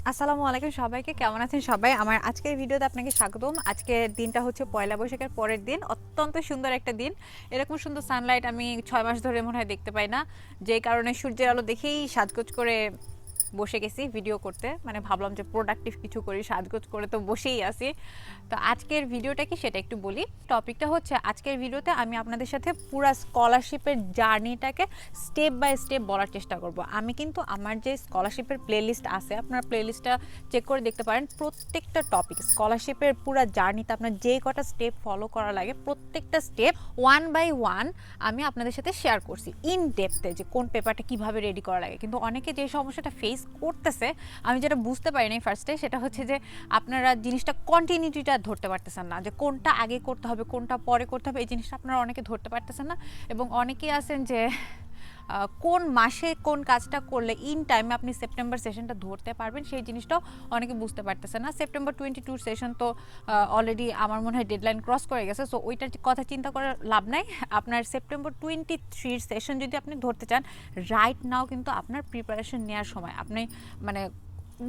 আসসালামু আলাইকুম সবাইকে, কেমন আছেন সবাই? আমার আজকের ভিডিওতে আপনাকে স্বাগতম। আজকের দিনটা হচ্ছে পয়লা বৈশাখের পরের দিন। অত্যন্ত সুন্দর একটা দিন। এরকম সুন্দর সানলাইট আমি 6 মাস ধরে মনে হয় দেখতে পাই না। যেই কারণে সূর্যের আলো দেখেই সাজগোজ করে বসে গেছি ভিডিও করতে। মানে ভাবলাম যে প্রোডাক্টিভ কিছু করি, সাজগোজ করে তো বসেই আছি। তো আজকের ভিডিওটা কি সেটা একটু বলি। টপিকটা হচ্ছে আজকের ভিডিওতে আমি আপনাদের সাথে পুরো স্কলারশিপের জার্নিটাকে স্টেপ বাই স্টেপ বলার চেষ্টা করব। আমি কিন্তু আমার যে স্কলারশিপের প্লেলিস্ট আছে, আপনার প্লেলিস্টটা চেক করে দেখতে পারেন। প্রত্যেকটা টপিক স্কলারশিপের পুরো জার্নিতে আপনার যে কটা স্টেপ ফলো করা লাগে, প্রত্যেকটা স্টেপ ওয়ান বাই ওয়ান আমি আপনাদের সাথে শেয়ার করছি ইন ডেপথে, যে কোন পেপারটা কিভাবে রেডি করা লাগে। কিন্তু অনেকে যে সমস্যাটা ফেস করতেছে, আমি যেটা বুঝতে পারি নাই ফার্স্টে, সেটা হচ্ছে যে আপনারা জিনিসটা কন্টিনিউটিটা ধরতে পারতেছেন না, যে কোনটা আগে করতে হবে কোনটা পরে করতে হবে, এই জিনিসটা আপনারা অনেকে ধরতে পারতেছেন না। এবং অনেকেই আছেন যে কোন মাসে কোন কাজটা করলে ইন টাইমে আপনি সেপ্টেম্বর সেশনটা ধরতে পারবেন, সেই জিনিসটাও অনেকে বুঝতে পারতেছে না। সেপ্টেম্বর 22 সেশন তো অলরেডি আমার মনে হয় ডেডলাইন ক্রস করে গেছে, সো ওইটার কথা চিন্তা করার লাভ নাই। আপনার সেপ্টেম্বর 23 সেশন যদি আপনি ধরতে চান, রাইট নাও কিন্তু আপনার প্রিপারেশন নেওয়ার সময়। আপনি মানে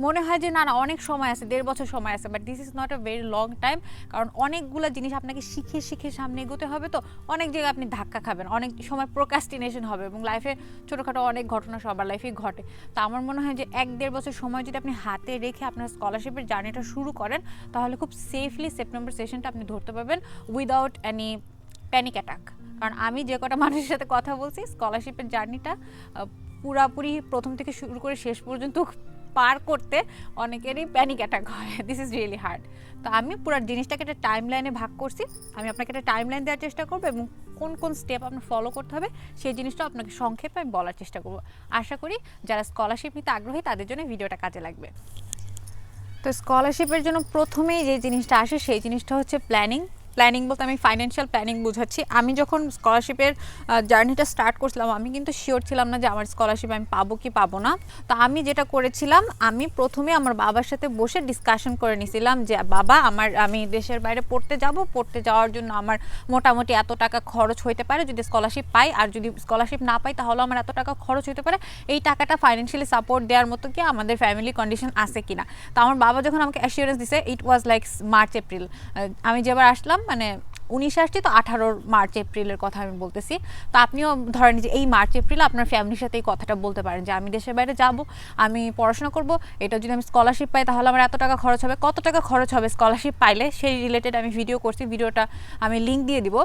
মনে হয় যে না না অনেক সময় আছে, 1.5 বছর সময় আছে, but this is not a very long time. কারণ অনেকগুলো জিনিস আপনাকে শিখে শিখে সামনে এগোতে হবে, তো অনেক জায়গায় আপনি ধাক্কা খাবেন, অনেক সময় প্রোক্রাস্টিনেশন হবে, এবং লাইফে ছোটোখাটো অনেক ঘটনা সবার লাইফেই ঘটে। তো আমার মনে হয় যে 1-1.5 বছর সময় যদি আপনি হাতে রেখে আপনার স্কলারশিপের জার্নিটা শুরু করেন, তাহলে খুব সেফলি সেপ্টেম্বর সেশনটা আপনি ধরতে পারবেন উইদাউট এনি প্যানিক অ্যাটাক। কারণ আমি যে কটা মানুষের সাথে কথা বলছি, স্কলারশিপের জার্নিটা পুরাপুরি প্রথম থেকে শুরু করে শেষ পর্যন্ত পার করতে অনেকেরই প্যানিক অ্যাটাক হয়। This is really hard. তো আমি পুরো জিনিসটাকে একটা টাইম লাইনে ভাগ করছি। আমি আপনাকে একটা টাইম লাইন দেওয়ার চেষ্টা করবো, এবং কোন কোন স্টেপ আপনার ফলো করতে হবে সেই জিনিসটা আপনাকে সংক্ষেপে আমি বলার চেষ্টা করবো। আশা করি যারা স্কলারশিপ নিতে আগ্রহী তাদের জন্য ভিডিওটা কাজে লাগবে। তো স্কলারশিপের জন্য প্রথমেই যে জিনিসটা আসে সেই জিনিসটা হচ্ছে প্ল্যানিং। প্ল্যানিং বলতে আমি ফাইন্যান্সিয়াল প্ল্যানিং বোঝাচ্ছি। আমি যখন স্কলারশিপের জার্নিটা স্টার্ট করছিলাম, আমি কিন্তু শিওর ছিলাম না যে আমার স্কলারশিপ আমি পাবো কি পাবো না। তো আমি যেটা করেছিলাম, আমি প্রথমে আমার বাবার সাথে বসে ডিসকাশন করে নিয়েছিলাম যে বাবা, আমি দেশের বাইরে পড়তে যাব, পড়তে যাওয়ার জন্য আমার মোটামুটি এত টাকা খরচ হইতে পারে যদি স্কলারশিপ পাই, আর যদি স্কলারশিপ না পাই তাহলে আমার এত টাকা খরচ হতে পারে। এই টাকাটা ফাইন্যান্সিয়ালি সাপোর্ট দেওয়ার মতো কি আমাদের ফ্যামিলি কন্ডিশন আছে কিনা। তো আমার বাবা যখন আমাকে অ্যাসিওরেন্স দিছে, ইট ওয়াজ লাইক মার্চ এপ্রিল। আমি যেবার আসলাম, মানে 19 আসছি, তো 18 মার্চ এপ্রিলের কথা আমি বলতেছি। তো আপনিও ধরেন যে এই মার্চ এপ্রিল আপনার ফ্যামিলির সাথে এই কথাটা বলতে পারেন যে আমি দেশের বাইরে যাব, আমি পড়াশোনা করব, এটা যদি আমি স্কলারশিপ পাই তাহলে আমার এত টাকা খরচ হবে। কত টাকা খরচ হবে স্কলারশিপ পাইলে সেই রিলেটেড আমি ভিডিও করছি, ভিডিওটা আমি লিঙ্ক দিয়ে দিব।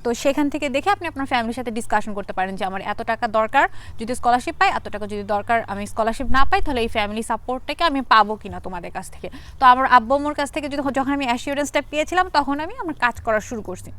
তো সেখান থেকে দেখে আপনি আপনার ফ্যামিলির সাথে ডিসকাশন করতে পারেন যে আমার এত টাকা দরকার যদি স্কলারশিপ পাই, এত টাকা যদি দরকার আমি স্কলারশিপ না পাই, তাহলে এই ফ্যামিলি সাপোর্টটাকে আমি পাবো কিনা তোমাদের কাছ থেকে। তো আমার আব্বু আম্মুর কাছ থেকে যখন আমি অ্যাসিওরেন্সটা পেয়েছিলাম, তখন আমি আমার কাজ করা শুরু করছি।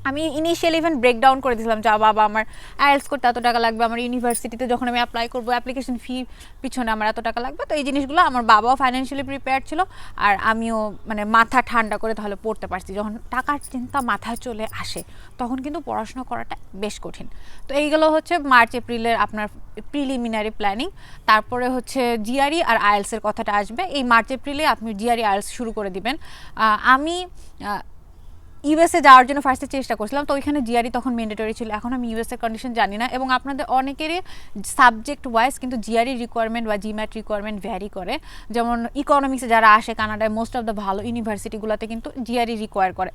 আমি ইনিশিয়ালি ইভেন ব্রেকডাউন করে দিয়েছিলাম যে বাবা, আমার আইএলটিএস করতে এত টাকা লাগবে, আমার ইউনিভার্সিটিতে যখন আমি অ্যাপ্লাই করবো অ্যাপ্লিকেশন ফি পিছনে আমার এত টাকা লাগবে। তো এই জিনিসগুলো আমার বাবাও ফাইন্যান্সিয়ালি প্রিপেয়ার ছিল, আর আমিও মানে মাথা ঠান্ডা করে তাহলে পড়তে পারছি। যখন টাকার চিন্তা মাথায় চলে আসে, তখন কিন্তু পড়াশোনা করাটা বেশ কঠিন। তো এইগুলো হচ্ছে মার্চ এপ্রিলের আপনার প্রিলিমিনারি প্ল্যানিং। তারপরে হচ্ছে জিআরই আর আইএলটিএসের কথাটা আসবে। এই মার্চ এপ্রিলে আপনি জিআরই আইএলটিএস শুরু করে দিবেন। আমি ইউএসএ যাওয়ার জন্য ফার্স্টে চেষ্টা করছিলাম, তো ওইখানে জিআরই তখন ম্যান্ডেটরি ছিল। এখন আমি ইউএসএ কন্ডিশন জানি না, এবং আপনাদের অনেকেরই সাবজেক্ট ওয়াইজ কিন্তু জিআরই রিকোয়ারমেন্ট বা জিম্যাট রিকোয়ারমেন্ট ভ্যারি করে। যেমন ইকোনমিক্সে যারা আসে কানাডায়, মোস্ট অফ দ্য ভালো ইউনিভার্সিটিগুলোতে কিন্তু জিআরই রিকোয়ার করে।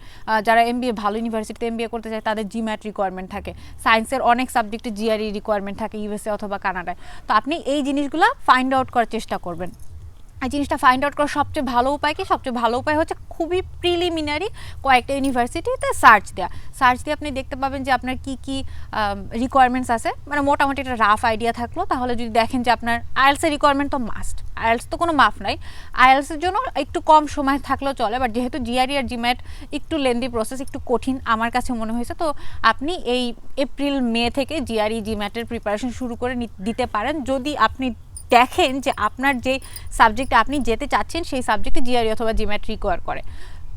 যারা এমবিএ ভালো ইউনিভার্সিটিতে এমবিএ করতে চায় তাদের জিম্যাট রিকোয়ারমেন্ট থাকে। সায়েন্সের অনেক সাবজেক্টে জিআরই রিকোয়ারমেন্ট থাকে ইউএসএ অথবা কানাডায়। তো আপনি এই জিনিসগুলো ফাইন্ড আউট করার চেষ্টা করবেন। এই জিনিসটা ফাইন্ড আউট করার সবচেয়ে ভালো উপায় কি? সবচেয়ে ভালো উপায় হচ্ছে খুবই প্রিলিমিনারি কয়েকটা ইউনিভার্সিটিতে সার্চ দিয়ে আপনি দেখতে পাবেন যে আপনার কি কি রিকোয়ারমেন্টস আছে। মানে মোটামুটি একটা রাফ আইডিয়া থাকলো, তাহলে যদি দেখেন যে আপনার আইএলটিএসের রিকোয়ারমেন্ট তো মাস্ট, আইএলটিএস তো কোনো মাফ নাই, আইএলটিএসের জন্য একটু কম সময় থাকলেও চলে, বাট যেহেতু জিআরই আর জিম্যাট একটু লেন্দি প্রসেস, একটু কঠিন আমার কাছে মনে হয়েছে, তো আপনি এই এপ্রিল মে থেকে জিআরই জিম্যাটের প্রিপারেশন শুরু করে দিতে পারেন, যদি আপনি দেখেন যে আপনার যে সাবজেক্টে আপনি যেতে চাচ্ছেন সেই সাবজেক্টে জিআরই অথবা জিম্যাট রিকোয়ার করে।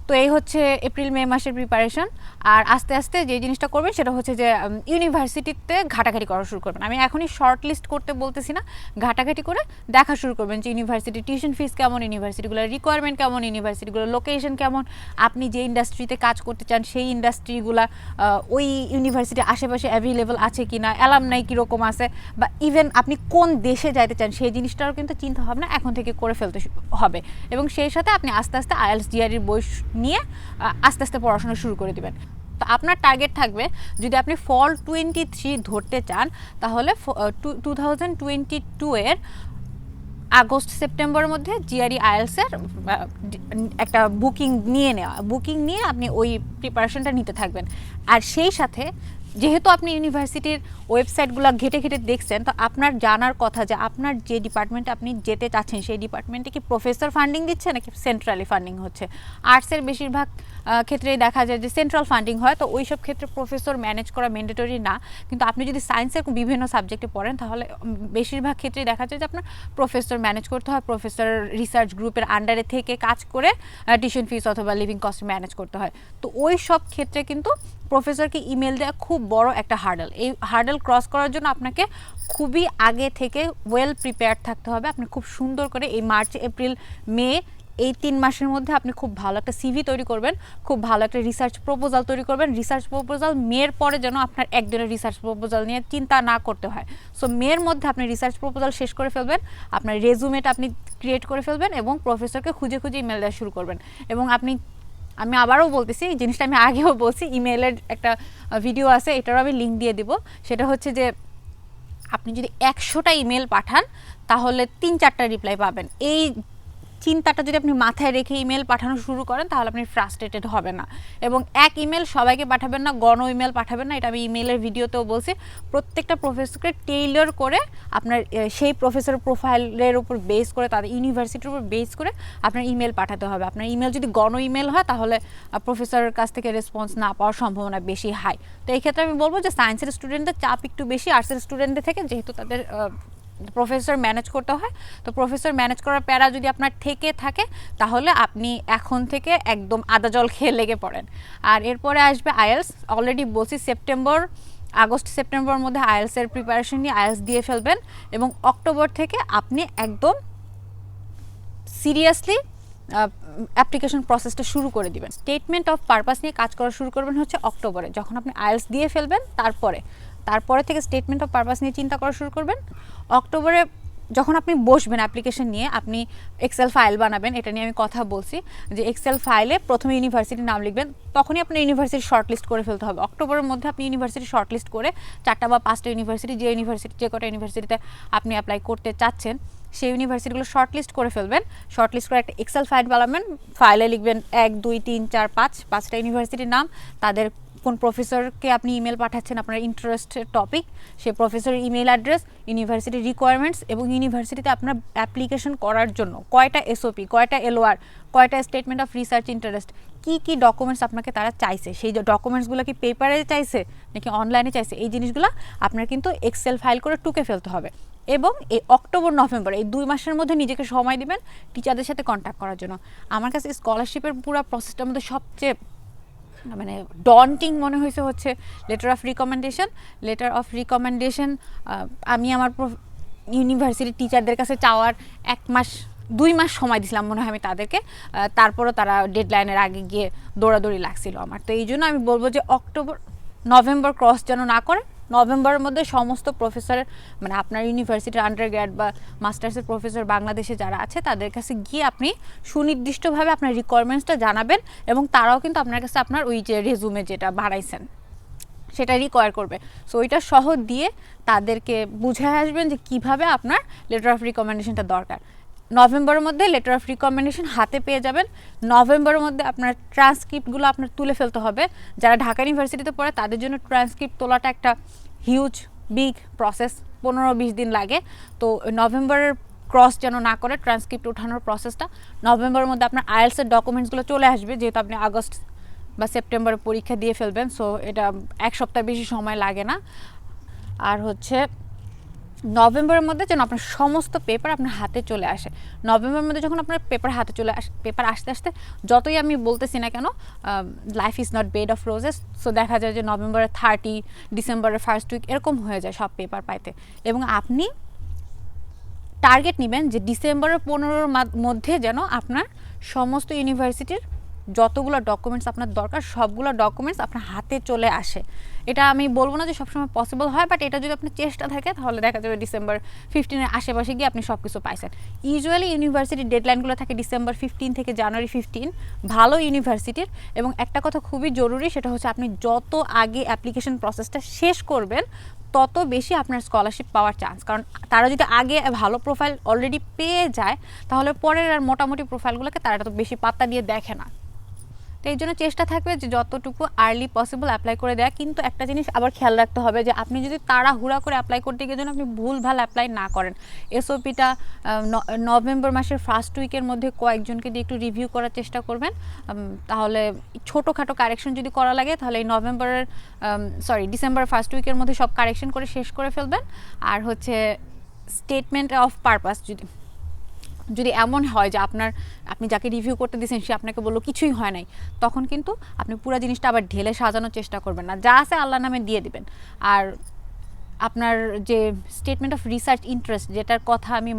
তো তো এই হচ্ছে এপ্রিল মে মাসের প্রিপারেশন। আর আস্তে আস্তে যে জিনিসটা করবেন সেটা হচ্ছে যে ইউনিভার্সিটিতে ঘাটাঘাটি করা শুরু করবেন। আমি এখনই শর্ট লিস্ট করতে বলতেছি না, ঘাটাঘাটি করে দেখা শুরু করবেন যে ইউনিভার্সিটি টিউশন ফিস কেমন, ইউনিভার্সিটিগুলোর রিকোয়ারমেন্ট কেমন, ইউনিভার্সিটিগুলোর লোকেশন কেমন, আপনি যে ইন্ডাস্ট্রিতে কাজ করতে চান সেই ইন্ডাস্ট্রিগুলা ওই ইউনিভার্সিটির আশেপাশে অ্যাভেলেবল আছে কি না, অ্যালামনাই কীরকম আছে, বা ইভেন আপনি কোন দেশে যাইতে চান সেই জিনিসটারও কিন্তু চিন্তা ভাবনা এখন থেকে করে ফেলতে হবে। এবং সেই সাথে আপনি আস্তে আস্তে আইএলটিএস জিআরইর বই নিয়ে আস্তে আস্তে পড়াশোনা শুরু করে দেবেন। তো আপনার টার্গেট থাকবে যদি আপনি ফল 23 ধরতে চান তাহলে 2022 এর আগস্ট সেপ্টেম্বরের মধ্যে জিআরই আইএলটিএসের একটা বুকিং নিয়ে আপনি ওই প্রিপারেশনটা নিতে থাকবেন। আর সেই সাথে যেহেতু আপনি ইউনিভার্সিটির ওয়েবসাইটগুলো ঘেটে ঘেটে দেখছেন, তো আপনার জানার কথা যে আপনার যে ডিপার্টমেন্টে আপনি যেতে চাচ্ছেন সেই ডিপার্টমেন্টে কি প্রফেসর ফান্ডিং দিচ্ছে নাকি সেন্ট্রালি ফান্ডিং হচ্ছে। আর্টসের বেশিরভাগ ক্ষেত্রেই দেখা যায় যে সেন্ট্রাল ফান্ডিং হয়, তো ওই সব ক্ষেত্রে প্রফেসর ম্যানেজ করা ম্যান্ডেটরি না। কিন্তু আপনি যদি সায়েন্সের বিভিন্ন সাবজেক্টে পড়েন তাহলে বেশিরভাগ ক্ষেত্রেই দেখা যায় যে আপনার প্রফেসর ম্যানেজ করতে হয়, প্রফেসর রিসার্চ গ্রুপের আন্ডারে থেকে কাজ করে টিউশন ফিস অথবা লিভিং কস্ট ম্যানেজ করতে হয়। তো ওই সব ক্ষেত্রে কিন্তু প্রফেসরকে ইমেল দেওয়া খুব বড় একটা হার্ডেল। এই হার্ডেল ক্রস করার জন্য আপনাকে খুবই আগে থেকে ওয়েল প্রিপেয়ার্ড থাকতে হবে। আপনি খুব সুন্দর করে এই মার্চ এপ্রিল মে এই 3 মাসের মধ্যে আপনি খুব ভালো একটা সিভি তৈরি করবেন, খুব ভালো একটা রিসার্চ প্রপোজাল তৈরি করবেন। রিসার্চ প্রপোজাল মের পরে যেন আপনার একদিনের রিসার্চ প্রপোজাল নিয়ে চিন্তা না করতে হয়। সো মের মধ্যে আপনি রিসার্চ প্রপোজাল শেষ করে ফেলবেন, আপনার রেজুমেটা আপনি ক্রিয়েট করে ফেলবেন এবং প্রফেসরকে খুঁজে খুঁজে ইমেল দেওয়া শুরু করবেন। এবং আমি আবারও বলতেছি, এই জিনিসটা আমি আগেও বলছি, ইমেলের একটা ভিডিও আছে, এটারও আমি লিঙ্ক দিয়ে দিব। সেটা হচ্ছে যে আপনি যদি 100টা ইমেল পাঠান তাহলে 3-4টা রিপ্লাই পাবেন। এই চিন্তাটা যদি আপনি মাথায় রেখে ইমেল পাঠানো শুরু করেন তাহলে আপনি ফ্রাস্ট্রেটেড হবে না। এবং এক ইমেল সবাইকে পাঠাবেন না, গণ ইমেল পাঠাবেন না, এটা আমি ইমেলের ভিডিওতেও বলছি। প্রত্যেকটা প্রফেসরকে টেইলর করে আপনার সেই প্রফেসর প্রোফাইলের উপর বেস করে, তাদের ইউনিভার্সিটির উপর বেস করে আপনার ইমেল পাঠাতে হবে। আপনার ইমেল যদি গণ ইমেল হয় তাহলে প্রফেসরের কাছ থেকে রেসপন্স না পাওয়ার সম্ভাবনা বেশি হাই। তো এই ক্ষেত্রে আমি বলবো যে সায়েন্সের স্টুডেন্টদের চাপ একটু বেশি আর্টসের স্টুডেন্টদের থেকে, যেহেতু তাদের প্রফেসর ম্যানেজ করতে হয়। তো প্রফেসর ম্যানেজ করার প্যারা যদি আপনার থেকে থাকে তাহলে আপনি এখন থেকে একদম আদা জল খেয়ে লেগে পড়েন। আর এরপরে আসবে আইএলটিএস। অলরেডি বলছি আগস্ট সেপ্টেম্বরের মধ্যে আইএলটিএসের প্রিপারেশন নিয়ে আইএলটিএস দিয়ে ফেলবেন এবং অক্টোবর থেকে আপনি একদম সিরিয়াসলি অ্যাপ্লিকেশন প্রসেসটা শুরু করে দিবেন। স্টেটমেন্ট অফ পারপাস নিয়ে কাজ করা শুরু করবেন হচ্ছে অক্টোবরে, যখন আপনি আইএলটিএস দিয়ে ফেলবেন। তারপরে থেকে স্টেটমেন্ট অফ পারপাস নিয়ে চিন্তা করা শুরু করবেন। অক্টোবরে যখন আপনি বসবেন অ্যাপ্লিকেশন নিয়ে, আপনি এক্সেল ফাইল বানাবেন, এটা নিয়ে আমি কথা বলছি যে এক্সেল ফাইলে প্রথমে ইউনিভার্সিটির নাম লিখবেন, তখনই আপনার ইউনিভার্সিটি শর্টলিস্ট করে ফেলতে হবে। অক্টোবরের মধ্যে আপনি ইউনিভার্সিটি শর্টলিস্ট করে 4টা বা 5টা ইউনিভার্সিটি, যে কটা ইউনিভার্সিটিতে আপনি অ্যাপ্লাই করতে চাচ্ছেন সেই ইউনিভার্সিটিগুলো শর্টলিস্ট করে ফেলবেন। শর্টলিস্ট করে একটা এক্সেল ফাইল বানাবেন, ফাইলে লিখবেন 1 2 3 4 5টা ইউনিভার্সিটির নাম, তাদের কোন প্রফেসরকে আপনি ইমেল পাঠাচ্ছেন, আপনার ইন্টারেস্টের টপিক, সেই প্রফেসরের ইমেল অ্যাড্রেস, ইউনিভার্সিটির রিকোয়ারমেন্টস এবং ইউনিভার্সিটিতে আপনার অ্যাপ্লিকেশন করার জন্য কয়টা এসওপি, কয়টা এলওআর, কয়টা স্টেটমেন্ট অফ রিসার্চ ইন্টারেস্ট, কী ডকুমেন্টস আপনাকে তারা চাইছে, সেই ডকুমেন্টসগুলো কি পেপারে চাইছে নাকি অনলাইনে চাইছে, এই জিনিসগুলো আপনার কিন্তু এক্সেল ফাইল করে টুকে ফেলতে হবে। এবং এই অক্টোবর নভেম্বর এই 2 মাসের মধ্যে নিজেকে সময় দিবেন টিচারদের সাথে কন্ট্যাক্ট করার জন্য। আমার কাছে স্কলারশিপের পুরো প্রসেসটার মধ্যে সবচেয়ে ডন্টিং মনে হয়েছে হচ্ছে লেটার অফ রিকমেন্ডেশন। আমি আমার ইউনিভার্সিটির টিচারদের কাছে চাওয়ার 2 মাস সময় দিছিলাম মনে হয় আমি তাদেরকে, তারপরও তারা ডেডলাইনের আগে গিয়ে দৌড়াদৌড়ি লাগছিল আমার। তো এই জন্য আমি বলবো যে নভেম্বর ক্রস যেন না করে। নভেম্বরের মধ্যে সমস্ত প্রফেসরের আপনার ইউনিভার্সিটির আন্ডারগ্র্যাড বা মাস্টার্সের প্রফেসর বাংলাদেশে যারা আছে তাদের কাছে গিয়ে আপনি সুনির্দিষ্টভাবে আপনার রিকোয়ারমেন্টসটা জানাবেন এবং তারাও কিন্তু আপনার কাছে আপনার ওই যে রেজুমে যেটা বাড়াইছেন সেটা রিকোয়ার করবে। সো ওইটা সহ দিয়ে তাদেরকে বুঝায় আসবেন যে কিভাবে আপনার লেটার অফ রিকমেন্ডেশনটা দরকার। নভেম্বরের মধ্যে লেটার অফ রিকমেন্ডেশন হাতে পেয়ে যাবেন। নভেম্বরের মধ্যে আপনার ট্রান্সক্রিপ্টগুলো আপনার তুলে ফেলতে হবে। যারা ঢাকা ইউনিভার্সিটিতে পড়ে তাদের জন্য ট্রান্সক্রিপ্ট তোলাটা একটা হিউজ বিগ প্রসেস, 15-20 দিন লাগে। তো নভেম্বরের ক্রস যেন না করে ট্রান্সক্রিপ্ট ওঠানোর প্রসেসটা নভেম্বরের মধ্যে আপনার আইএলটিএসের ডকুমেন্টসগুলো চলে আসবে, যেহেতু আপনি আগস্ট বা সেপ্টেম্বরে পরীক্ষা দিয়ে ফেলবেন। সো এটা 1 সপ্তাহ বেশি সময় লাগে না। আর হচ্ছে নভেম্বরের মধ্যে যেন আপনার সমস্ত পেপার আপনার হাতে চলে আসে। নভেম্বরের মধ্যে যখন আপনার পেপার হাতে চলে আসে, পেপার আসতে আসতে যতই আমি বলতেছি না কেন life is not bed of roses, so দেখা যায় যে নভেম্বরের 30, ডিসেম্বরের ফার্স্ট উইক এরকম হয়ে যায় সব পেপার পাইতে। এবং আপনি টার্গেট নেবেন যে ডিসেম্বরের 15-র মধ্যে যেন আপনার সমস্ত ইউনিভার্সিটির যতগুলো ডকুমেন্টস আপনার দরকার সবগুলো ডকুমেন্টস আপনার হাতে চলে আসে। এটা আমি বলবো না যে সবসময় পসিবল হয়, বাট এটা যদি আপনার চেষ্টা থাকে তাহলে দেখা যাবে ডিসেম্বর 15-এর আশেপাশে গিয়ে আপনি সব কিছু পাইছেন। ইউজুয়ালি ইউনিভার্সিটির ডেডলাইনগুলো থাকে ডিসেম্বর 15 থেকে জানুয়ারি 15 ভালো ইউনিভার্সিটির। এবং একটা কথা খুবই জরুরি, সেটা হচ্ছে আপনি যত আগে অ্যাপ্লিকেশন প্রসেসটা শেষ করবেন তত বেশি আপনার স্কলারশিপ পাওয়ার চান্স। কারণ তারা যদি আগে ভালো প্রোফাইল অলরেডি পেয়ে যায় তাহলে পরের আর মোটামুটি প্রোফাইলগুলোকে তারা তো বেশি পাত্তা দিয়ে দেখে না। তো এই জন্য চেষ্টা থাকবে যে যতটুকু আর্লি পসিবল অ্যাপ্লাই করে দেওয়া। কিন্তু একটা জিনিস আবার খেয়াল রাখতে হবে যে আপনি যদি তাড়াহুড়া করে অ্যাপ্লাই করতে গিয়ে যেন আপনি ভুলভাল অ্যাপ্লাই না করেন। এসওপিটা নভেম্বর মাসের ফার্স্ট উইকের মধ্যে কয়েকজনকে দিয়ে একটু রিভিউ করার চেষ্টা করবেন। তাহলে ছোটোখাটো কারেকশন যদি করা লাগে তাহলে এই ডিসেম্বর ফার্স্ট উইকের মধ্যে সব কারেকশন করে শেষ করে ফেলবেন। আর হচ্ছে স্টেটমেন্ট অফ পারপাস যদি এমন হয় যে আপনি যাকে রিভিউ করতে দিয়েছেন সে আপনাকে বললো কিছুই হয় নাই, তখন কিন্তু আপনি পুরো জিনিসটা আবার ঢেলে সাজানোর চেষ্টা করবেন না, যা আছে আল্লাহর নামে দিয়ে দিবেন। আর আপনার যে স্টেটমেন্ট অফ রিসার্চ ইন্টারেস্ট, যেটার কথা আমি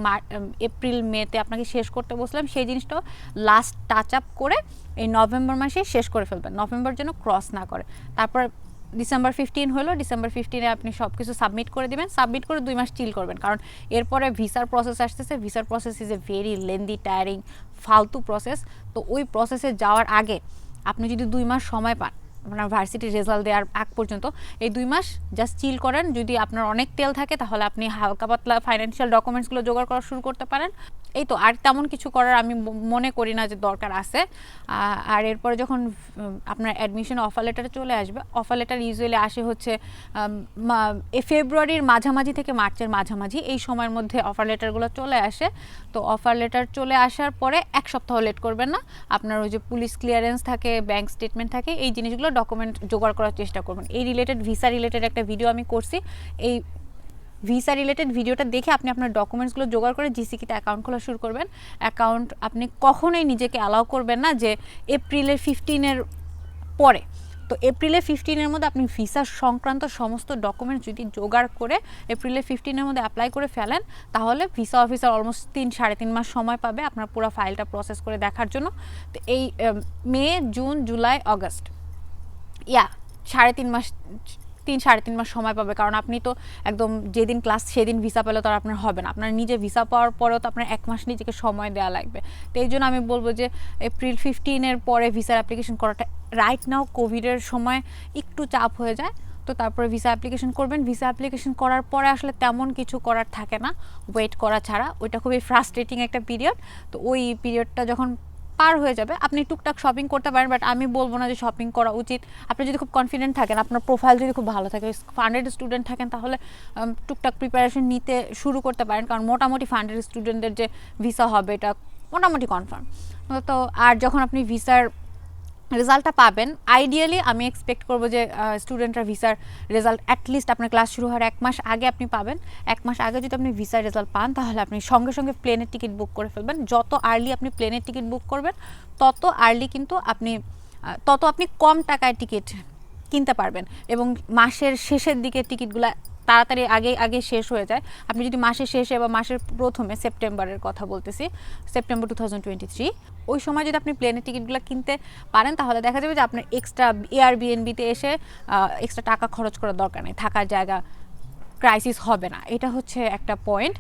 এপ্রিল মেতে আপনাকে শেষ করতে বসলাম, সেই জিনিসটাও লাস্ট টাচ আপ করে এই নভেম্বর মাসে শেষ করে ফেলবেন, নভেম্বর যেন ক্রস না করে। তারপর ডিসেম্বর 15 হলো, ডিসেম্বর 15-এ আপনি সব কিছু সাবমিট করে দেবেন। সাবমিট করে 2 মাস চিল করবেন, কারণ এরপরে ভিসার প্রসেস আসতেছে। ভিসার process is a very lengthy, tiring, ফালতু প্রসেস। তো ওই প্রসেসে যাওয়ার আগে আপনি যদি 2 মাস সময় পান আপনার ভার্সিটির রেজাল্ট দেওয়ার আগ পর্যন্ত, এই 2 মাস জাস্ট চিল করেন। যদি আপনার অনেক তেল থাকে তাহলে আপনি হালকা পাতলা ফাইন্যান্সিয়াল ডকুমেন্টসগুলো জোগাড় করা শুরু করতে পারেন। এই তো, আর তেমন কিছু করার আমি মনে করি না যে দরকার আছে। আর এরপরে যখন আপনার অ্যাডমিশন অফার লেটার চলে আসবে, অফার লেটার ইউজুয়ালি আসে হচ্ছে ফেব্রুয়ারির মাঝামাঝি থেকে মার্চের মাঝামাঝি, এই সময়ের মধ্যে অফার লেটারগুলো চলে আসে। তো অফার লেটার চলে আসার পরে 1 সপ্তাহ লেট করবেন না। আপনার ওই যে পুলিশ ক্লিয়ারেন্স থাকে, ব্যাংক স্টেটমেন্ট থাকে, এই জিনিসগুলো ডকুমেন্ট জোগাড় করার চেষ্টা করবেন। এই রিলেটেড ভিসা রিলেটেড একটা ভিডিও আমি করছি। এই ভিসা রিলেটেড ভিডিওটা দেখে আপনি আপনার ডকুমেন্টসগুলো জোগাড় করে জিসিকিতে অ্যাকাউন্ট খোলা শুরু করবেন। অ্যাকাউন্ট আপনি কখনোই নিজেকে অ্যালাউ করবেন না যে এপ্রিলের 15-এর পরে। তো এপ্রিলের 15-এর মধ্যে আপনি ভিসা সংক্রান্ত সমস্ত ডকুমেন্টস যদি জোগাড় করে এপ্রিলের 15-এর মধ্যে অ্যাপ্লাই করে ফেলেন, তাহলে ভিসা অফিসার অলমোস্ট 3-3.5 মাস সময় পাবে আপনার পুরো ফাইলটা প্রসেস করে দেখার জন্য। তো এই মে, জুন, জুলাই, অগস্ট, 3-3.5 মাস সময় পাবে। কারণ আপনি তো একদম যেদিন ক্লাস সেদিন ভিসা পেলে তো আর আপনার হবে না। আপনার নিজে ভিসা পাওয়ার পরেও তো আপনার 1 মাস নিজেকে সময় দেওয়া লাগবে। তো এই জন্য আমি বলবো যে এপ্রিল 15-এর পরে ভিসার অ্যাপ্লিকেশন করাটা রাইট নাও কোভিডের সময় একটু চাপ হয়ে যায়। তো তারপরে ভিসা অ্যাপ্লিকেশন করবেন। ভিসা অ্যাপ্লিকেশন করার পরে আসলে তেমন কিছু করার থাকে না ওয়েট করা ছাড়া। ওইটা খুবই ফ্রাস্ট্রেটিং একটা পিরিয়ড। তো ওই পিরিয়ডটা যখন পার হয়ে যাবে আপনি টুকটাক শপিং করতে পারেন, বাট আমি বলবো না যে শপিং করা উচিত। আপনি যদি খুব কনফিডেন্ট থাকেন, আপনার প্রোফাইল যদি খুব ভালো থাকে, ফান্ডেড স্টুডেন্ট থাকেন, তাহলে টুকটাক প্রিপারেশন নিতে শুরু করতে পারেন। কারণ মোটামুটি ফান্ডেড স্টুডেন্টদের যে ভিসা হবে এটা মোটামুটি কনফার্ম। তো আর যখন আপনি ভিসার রেজাল্টটা পাবেন, আইডিয়ালি আমি এক্সপেক্ট করবো যে স্টুডেন্টরা ভিসার রেজাল্ট অ্যাটলিস্ট আপনার ক্লাস শুরু হওয়ার 1 মাস আগে আপনি পাবেন। 1 মাস আগে যদি আপনি ভিসার রেজাল্ট পান তাহলে আপনি সঙ্গে সঙ্গে প্লেনের টিকিট বুক করে ফেলবেন। যত আর্লি আপনি প্লেনের টিকিট বুক করবেন তত আর্লি কিন্তু আপনি কম টাকায় টিকিট কিনতে পারবেন এবং মাসের শেষের দিকে টিকিটগুলো তাড়াতাড়ি আগে শেষ হয়ে যায়। আপনি যদি মাসের শেষে বা মাসের প্রথমে, সেপ্টেম্বরের কথা বলতেছি, সেপ্টেম্বর 2023, ওই সময় যদি আপনি প্লেনের টিকিটগুলো কিনতে পারেন তাহলে দেখা যাবে যে আপনার এক্সট্রা এয়ারবিএনবিতে এসে এক্সট্রা টাকা খরচ করার দরকার নেই, থাকার জায়গা ক্রাইসিস হবে না। এটা হচ্ছে একটা পয়েন্ট।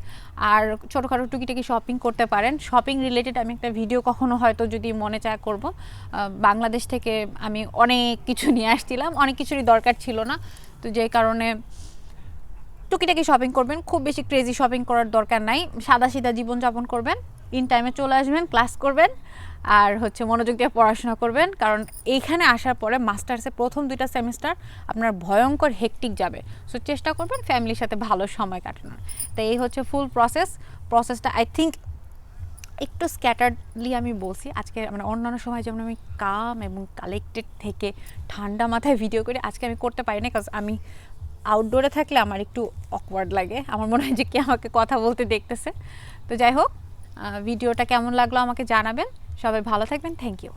আর ছোটোখাটো টুকিটাকি শপিং করতে পারেন। শপিং রিলেটেড আমি একটা ভিডিও কখনো হয়তো যদি মনে চায় করব। বাংলাদেশ থেকে আমি অনেক কিছু নিয়ে আসছিলাম, অনেক কিছুরই দরকার ছিল না, তো যেই কারণে টুকিটাকি শপিং করবেন। খুব বেশি ক্রেজি শপিং করার দরকার নাই, সাদাসিধা জীবনযাপন করবেন, ইন টাইমে চলে আসবেন, ক্লাস করবেন আর মনোযোগ দিয়ে পড়াশোনা করবেন। কারণ এইখানে আসার পরে মাস্টার্সের প্রথম 2টা সেমিস্টার আপনার ভয়ঙ্কর হেকটিক যাবে। সো চেষ্টা করবেন ফ্যামিলির সাথে ভালো সময় কাটানোর। তো এই হচ্ছে ফুল প্রসেসটা আই থিঙ্ক একটু স্ক্যাটার্ডলি আমি বলছি আজকে, অন্যান্য সময় যেমন আমি কাম এবং কালেক্টেড থেকে ঠান্ডা মাথায় ভিডিও করি, আজকে আমি করতে পারি না, কারণ আমি আউটডোরে থাকলে আমার একটু অকওয়ার্ড লাগে, আমার মনে হয় যে কে আমাকে কথা বলতে দেখতেছে। তো যাই হোক, ভিডিওটা কেমন লাগলো আমাকে জানাবেন। সবাই ভালো থাকবেন, থ্যাংক ইউ।